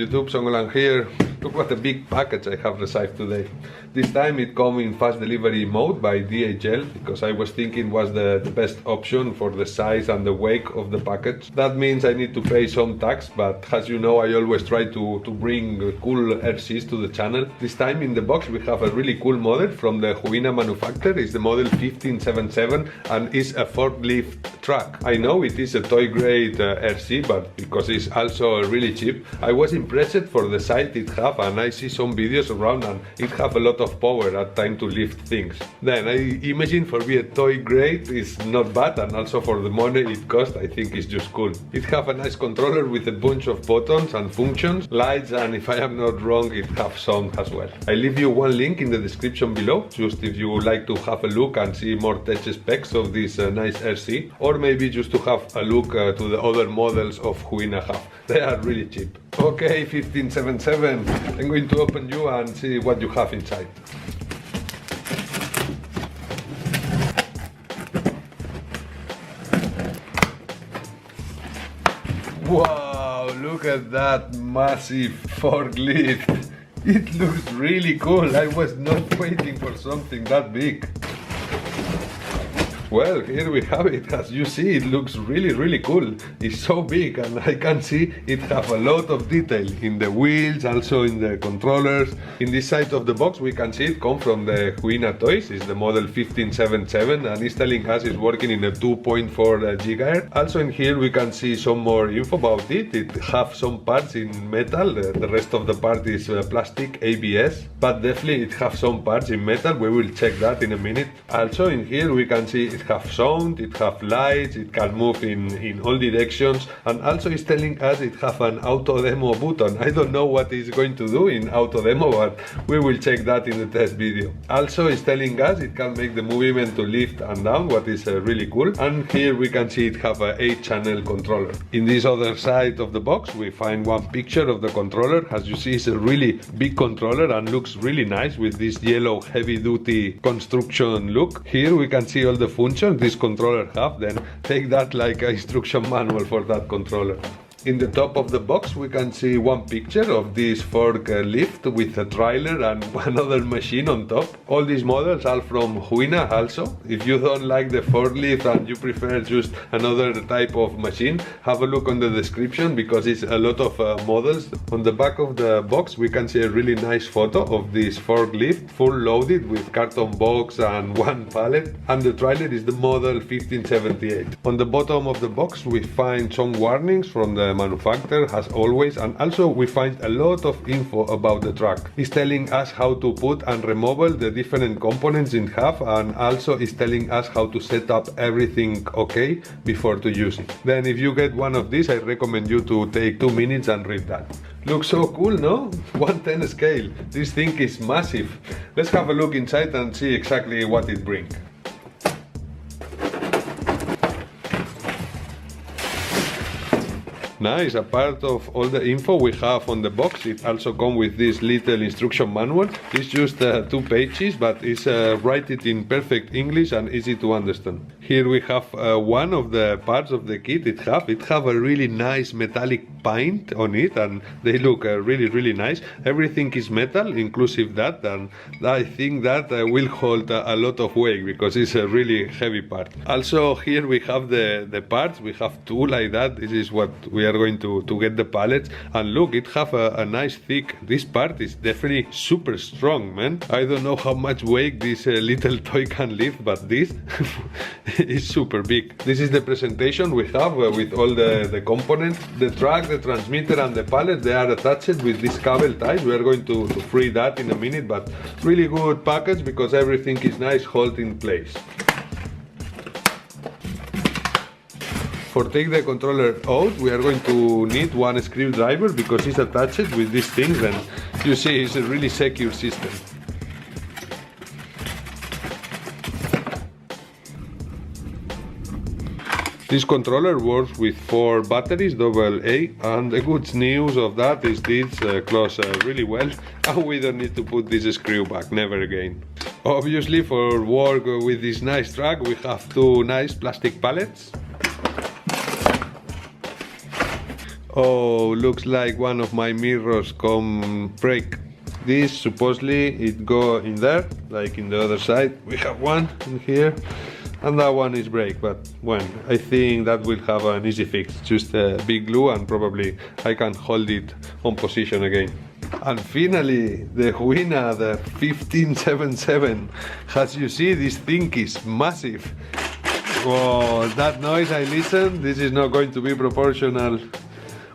YouTube, Songoland here. Look what a big package I have received today. This time it comes in fast delivery mode by DHL because I was thinking was the best option for the size and the weight of the package. That means I need to pay some tax, but as you know I always try to bring cool RCs to the channel. This time in the box we have a really cool model from the Huina manufacturer. It's the model 1577 and is a forklift truck. I know it is a toy grade RC, but because it's also really cheap, I was impressed for the size it has, and I see some videos around and it have a lot of power at time to lift things. Then I imagine for be a toy grade is not bad, and also for the money it costs I think it's just cool. It have a nice controller with a bunch of buttons and functions, lights, and if I am not wrong it have sound as well. I leave you one link in the description below, just if you would like to have a look and see more tech specs of this nice RC, or maybe just to have a look to the other models of Huina have. They are really cheap. Okay, 1577, I'm going to open you and see what you have inside. Wow, look at that massive forklift. It looks really cool. I was not waiting for something that big. Well, here we have it. As you see, it looks really cool. It's so big, and I can see it have a lot of detail in the wheels, also in the controllers. In this side of the box we can see it come from the Huina toys. It's the model 1577 and it's telling us it's working in a 2.4 GHz. Also in here we can see some more info about it. It have some parts in metal, the rest of the part is plastic ABS, but definitely it have some parts in metal. We will check that in a minute. Also in here we can see it have sound, it have lights, it can move in all directions, and also it's telling us it have an auto demo button. I don't know what it's going to do in auto demo, but we will check that in the test video. Also it's telling us it can make the movement to lift and down, what is really cool. And here we can see it have a 8-channel controller. In this other side of the box we find one picture of the controller. As you see, it's a really big controller and looks really nice with this yellow heavy-duty construction look. Here we can see all the functions this controller have, then take that like an instruction manual for that controller. In the top of the box we can see one picture of this forklift with a trailer and another machine on top. All these models are from Huina also. If you don't like the forklift and you prefer just another type of machine, have a look on the description because it's a lot of models. On the back of the box we can see a really nice photo of this forklift, full loaded with carton box and one pallet, and the trailer is the model 1578. On the bottom of the box we find some warnings from the manufacturer as always, and also we find a lot of info about the truck. It's telling us how to put and remove the different components in half, and also it's telling us how to set up everything okay before to use it. Then if you get one of these I recommend you to take 2 minutes and read that. Looks so cool, no? 1/10 scale. This thing is massive. Let's have a look inside and see exactly what it brings. Nice, a part of all the info we have on the box, it also comes with this little instruction manual. It's just 2 pages, but it's write it in perfect English and easy to understand. Here we have one of the parts of the kit it have a really nice metallic paint on it, and they look really nice. Everything is metal, inclusive that, and I think that will hold a lot of weight because it's a really heavy part. Also here we have the parts, we have 2 like that. This is what we are going to get the pallets, and look, it have a nice thick. This part is definitely super strong, man. I don't know how much weight this little toy can lift, but this is super big. This is the presentation we have with all the components. The truck, the transmitter and the pallet, they are attached with this cable tie. We are going to free that in a minute, but really good package because everything is nice held in place. For take the controller out, we are going to need one screwdriver because it's attached with these things, and you see it's a really secure system. This controller works with 4 batteries, AA, and the good news of that is this close really well, and we don't need to put this screw back, never again. Obviously for work with this nice truck we have 2 nice plastic pallets. Oh, looks like one of my mirrors come break. This supposedly it go in there, like in the other side. We have one in here, and that one is break. But when I think that will have an easy fix, just a big glue, and probably I can hold it on position again. And finally, the Huina, the 1577. As you see, this thing is massive. Oh, that noise I listened, this is not going to be proportional.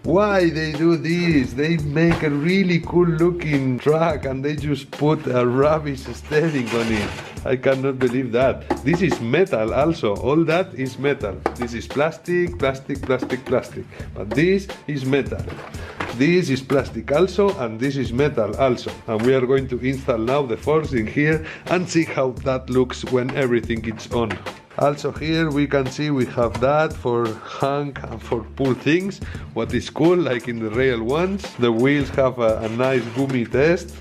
Why they do this? They make a really cool looking truck and they just put a rubbish steering on it. I cannot believe that. This is metal also. All that is metal. This is plastic, plastic, plastic, plastic. But this is metal. This is plastic also, and this is metal also. And we are going to install now the forks in here and see how that looks when everything is on. Also here we can see we have that for hang and for pull things. What is cool, like in the real ones, the wheels have a nice gummy test.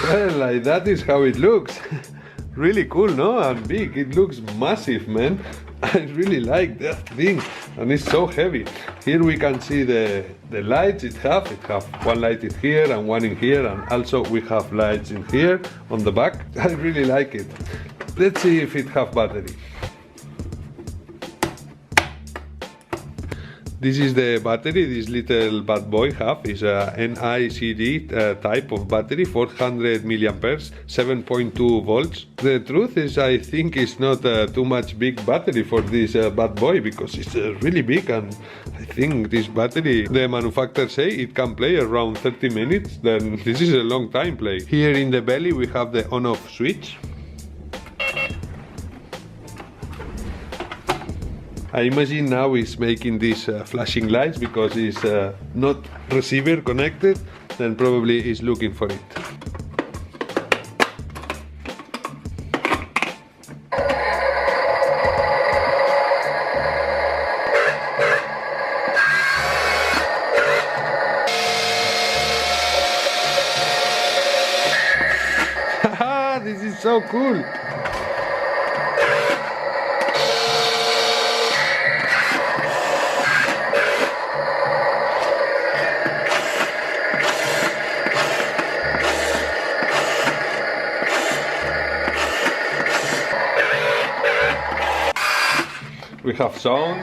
Well, like that is how it looks. Really cool, no? And big. It looks massive, man. I really like that thing, and it's so heavy. Here we can see the lights it have one light in here and one in here, and also we have lights in here on the back. I really like it. Let's see if it have battery. This is the battery this little bad boy have. Is a NiCd type of battery, 400 milliamperes, 7.2 volts. The truth is, I think it's not too much big battery for this bad boy, because it's really big, and I think this battery, the manufacturer say it can play around 30 minutes, then this is a long time play. Here in the belly we have the on-off switch. I imagine now it's making these flashing lights because it's not receiver connected, then probably is looking for it. Haha, this is so cool! We have sound.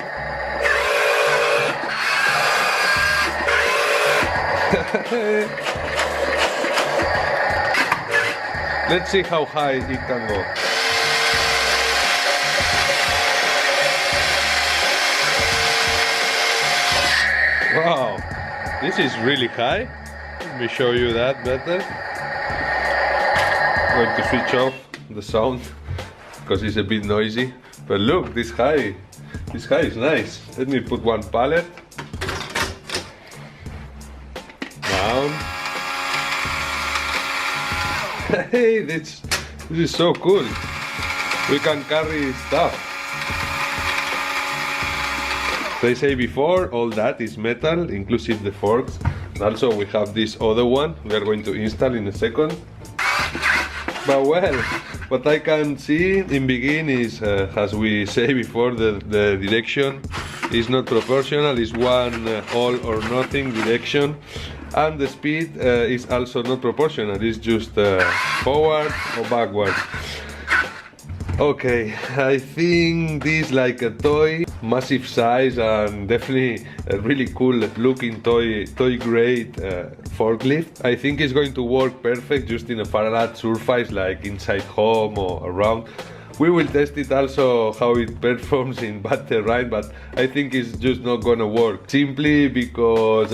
Let's see how high it can go. Wow, this is really high. Let me show you that better. I'm going to switch off the sound because it's a bit noisy. But look, this high is nice. Let me put one pallet. Down. Hey, this is so cool. We can carry stuff. They say before, all that is metal, inclusive the forks. Also, we have this other one we are going to install in a second. But well, what I can see in begin is, as we say before, the direction is not proportional, it's one all or nothing direction, and the speed is also not proportional, it's just forward or backward. Okay, I think this is like a toy, massive size, and definitely a really cool looking toy grade forklift. I think it's going to work perfect just in a flat surface like inside home or around. We will test it also how it performs in bad terrain, but I think it's just not gonna work. Simply because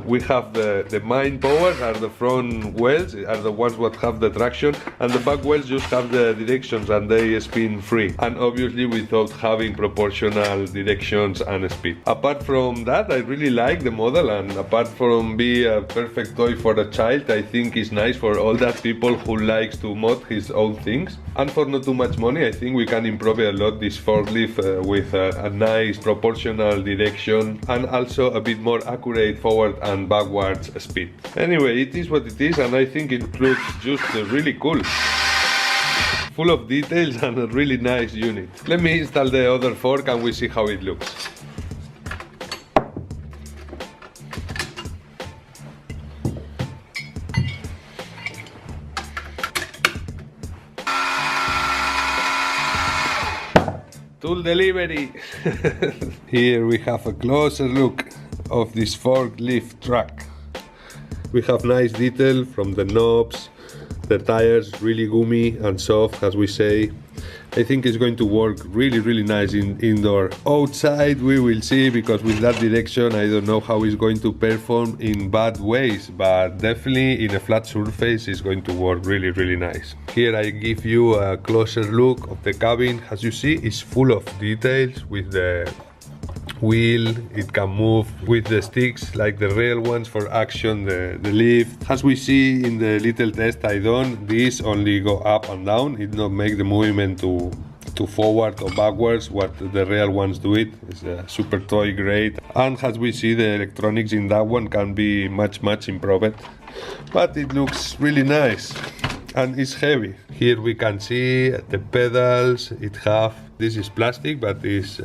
we have the main powers are the front wheels, are the ones that have the traction, and the back wheels just have the directions and they spin free. And obviously without having proportional directions and speed. Apart from that, I really like the model, and apart from being a perfect toy for a child, I think it's nice for all that people who likes to mod his own things. And for not too much money, I think we can improve a lot this forklift with a nice proportional direction and also a bit more accurate forward and backwards speed. Anyway, it is what it is, and I think it looks just really cool. full of details and a really nice unit. Let me install the other fork and we see how it looks. Tool delivery. Here we have a closer look of this forklift truck. We have nice detail from the knobs, the tires really gummy and soft, as we say. I think it's going to work really nice in indoor. Outside we will see, because with that direction I don't know how it's going to perform in bad ways, but definitely in a flat surface it's going to work really nice. Here I give you a closer look of the cabin. As you see, it's full of details with the wheel. It can move with the sticks like the real ones for action, the lift. As we see in the little test I done, these only go up and down. It not make the movement to forward or backwards what the real ones do it. It's a super toy grade, and as we see, the electronics in that one can be much improved, but it looks really nice and it's heavy. Here we can see the pedals. This is plastic, but is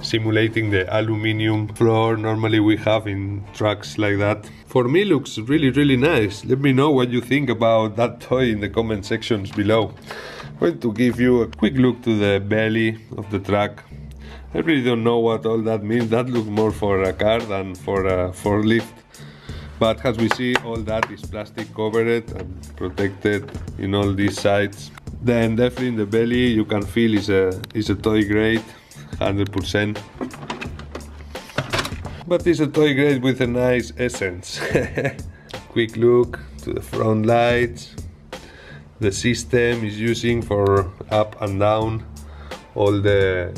simulating the aluminum floor normally we have in trucks like that. For me, looks really nice. Let me know what you think about that toy in the comment sections below. I'm going to give you a quick look to the belly of the truck. I really don't know what all that means. That looks more for a car than for a forklift. But as we see, all that is plastic covered and protected in all these sides. Then definitely in the belly you can feel is a toy grade, 100%. But it's a toy grade with a nice essence. Quick look to the front lights. The system is using for up and down all the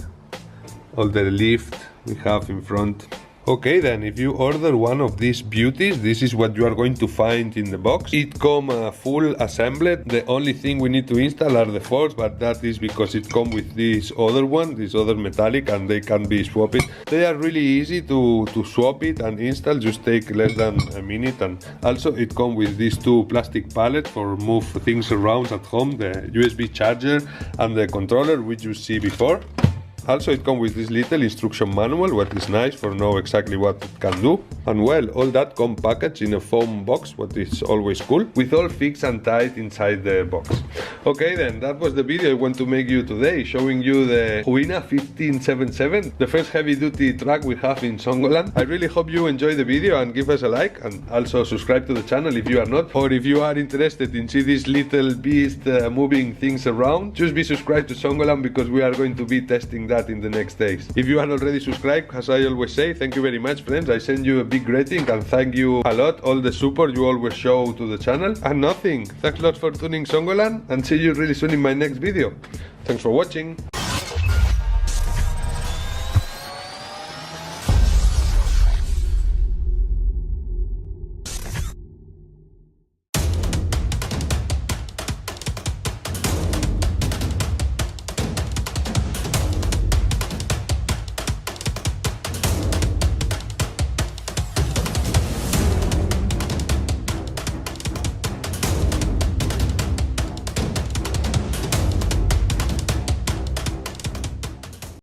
lift we have in front. Okay, then if you order one of these beauties, this is what you are going to find in the box. It comes full assembled. The only thing we need to install are the forks, but that is because it comes with this other one, this other metallic, and they can be swapped. They are really easy to swap it and install, just take less than a minute. And also it comes with these two plastic pallets for move things around at home, the USB charger and the controller which you see before. Also it comes with this little instruction manual, what is nice for know exactly what it can do. And well, all that comes packaged in a foam box, what is always cool, with all fixed and tight inside the box. Okay then, that was the video I want to make you today, showing you the Huina 1577, the first heavy duty truck we have in Songoland. I really hope you enjoy the video and give us a like, and also subscribe to the channel if you are not, or if you are interested in see this little beast moving things around, just be subscribed to Songoland, because we are going to be testing that in the next days. If you are already subscribed, as I always say, thank you very much, friends. I send you a big rating and thank you a lot, all the support you always show to the channel. And nothing, thanks a lot for tuning Songoland, and see you really soon in my next video. Thanks for watching.